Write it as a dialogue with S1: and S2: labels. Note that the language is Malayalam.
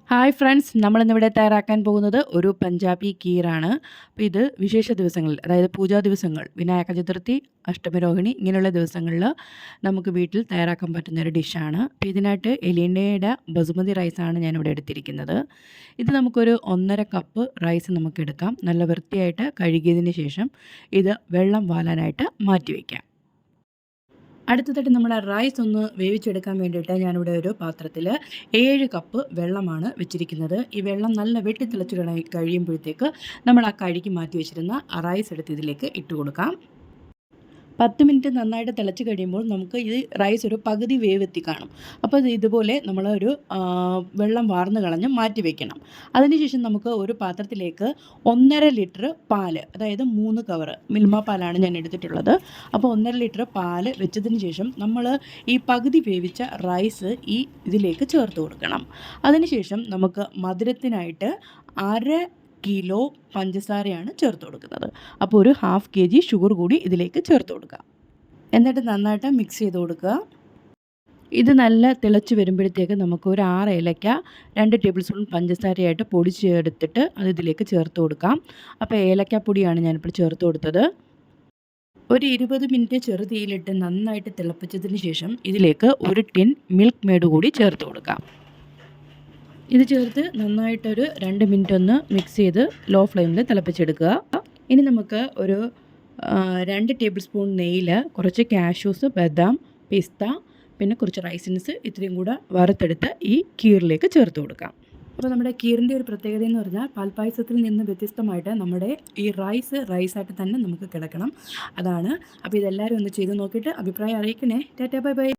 S1: ഹായ് ഫ്രണ്ട്സ്, നമ്മളിന്നിവിടെ തയ്യാറാക്കാൻ പോകുന്നത് ഒരു പഞ്ചാബി കീറാണ്. അപ്പോൾ ഇത് വിശേഷ ദിവസങ്ങളിൽ, അതായത് പൂജാ ദിവസങ്ങൾ, വിനായക ചതുർത്ഥി, അഷ്ടമിരോഹിണി ഇങ്ങനെയുള്ള ദിവസങ്ങളിൽ നമുക്ക് വീട്ടിൽ തയ്യാറാക്കാൻ പറ്റുന്ന ഒരു ഡിഷാണ്. അപ്പോൾ ഇതിനായിട്ട് എലിയണ്ണയുടെ ബസുമതി റൈസാണ് ഞാനിവിടെ എടുത്തിരിക്കുന്നത്. ഇത് നമുക്കൊരു 1.5 കപ്പ് റൈസ് നമുക്കെടുക്കാം. നല്ല വൃത്തിയായിട്ട് കഴുകിയതിന് ശേഷം ഇത് വെള്ളം വാലാനായിട്ട് മാറ്റി വയ്ക്കാം. അടുത്തതായിട്ട് നമ്മുടെ റൈസ് ഒന്ന് വേവിച്ചെടുക്കാൻ വേണ്ടിയിട്ട് ഞാനിവിടെ ഒരു പാത്രത്തിൽ 7 കപ്പ് വെള്ളമാണ് വെച്ചിരിക്കുന്നത്. ഈ വെള്ളം നല്ല വെട്ടിത്തിളച്ച് കഴിയുമ്പോഴത്തേക്ക് നമ്മൾ ആ കഴുകി മാറ്റി വെച്ചിരുന്ന റൈസ് എടുത്ത് ഇതിലേക്ക് ഇട്ട് കൊടുക്കാം. 10 മിനിറ്റ് നന്നായിട്ട് തിളച്ച് കഴിയുമ്പോൾ നമുക്ക് ഈ റൈസ് ഒരു പകുതി വേവെത്തി കാണും. അപ്പോൾ ഇതുപോലെ നമ്മളൊരു വെള്ളം വാർന്ന് കളഞ്ഞ് മാറ്റി വയ്ക്കണം. അതിനുശേഷം നമുക്ക് ഒരു പാത്രത്തിലേക്ക് 1.5 ലിറ്റർ പാല്, അതായത് 3 കവറ് മിൽമ പാലാണ് ഞാൻ എടുത്തിട്ടുള്ളത്. അപ്പോൾ 1.5 ലിറ്റർ പാല് വെച്ചതിന് ശേഷം നമ്മൾ ഈ പകുതി വേവിച്ച റൈസ് ഇതിലേക്ക് ചേർത്ത് കൊടുക്കണം. അതിനുശേഷം നമുക്ക് മധുരത്തിനായിട്ട് 1/2 കിലോ പഞ്ചസാരയാണ് ചേർത്ത് കൊടുക്കുന്നത്. അപ്പോൾ ഒരു 1/2 kg ഷുഗർ കൂടി ഇതിലേക്ക് ചേർത്ത് കൊടുക്കുക. എന്നിട്ട് നന്നായിട്ട് മിക്സ് ചെയ്ത് കൊടുക്കുക. ഇത് നല്ല തിളച്ച് വരുമ്പോഴത്തേക്ക് നമുക്ക് ഒരു 6 ഏലക്ക 2 ടേബിൾ സ്പൂൺ പഞ്ചസാരയായിട്ട് പൊടിച്ചെടുത്തിട്ട് അത് ഇതിലേക്ക് ചേർത്ത് കൊടുക്കാം. അപ്പോൾ ഏലക്കാപ്പൊടിയാണ് ഞാനിപ്പോൾ ചേർത്ത് കൊടുത്തത്. ഒരു 20 മിനിറ്റ് ചെറുതീയിലിട്ട് നന്നായിട്ട് തിളപ്പിച്ചതിന് ശേഷം ഇതിലേക്ക് ഒരു ടിൻ മിൽക്ക് മേഡ് കൂടി ചേർത്ത് കൊടുക്കാം. ഇത് ചേർത്ത് നന്നായിട്ടൊരു 2 മിനിറ്റ് ഒന്ന് മിക്സ് ചെയ്ത് ലോ ഫ്ലെയിമിൽ തിളപ്പിച്ചെടുക്കുക. ഇനി നമുക്ക് ഒരു 2 ടേബിൾ സ്പൂൺ നെയ്യിൽ കുറച്ച് കാഷ്യൂസ്, ബദാം, പിസ്ത, പിന്നെ കുറച്ച് റൈസിൻസ് ഇത്രയും കൂടെ വറുത്തെടുത്ത് ഈ കീറിലേക്ക് ചേർത്ത് കൊടുക്കാം. അപ്പോൾ നമ്മുടെ കീറിൻ്റെ ഒരു പ്രത്യേകത എന്ന് പറഞ്ഞാൽ പാൽപ്പായസത്തിൽ നിന്ന് വ്യത്യസ്തമായിട്ട് നമ്മുടെ ഈ റൈസായിട്ട് തന്നെ നമുക്ക് കിടക്കണം. അതാണ്. അപ്പോൾ ഇതെല്ലാവരും ഒന്ന് ചെയ്ത് നോക്കിയിട്ട് അഭിപ്രായം അറിയിക്കണേ. Tata bye bye.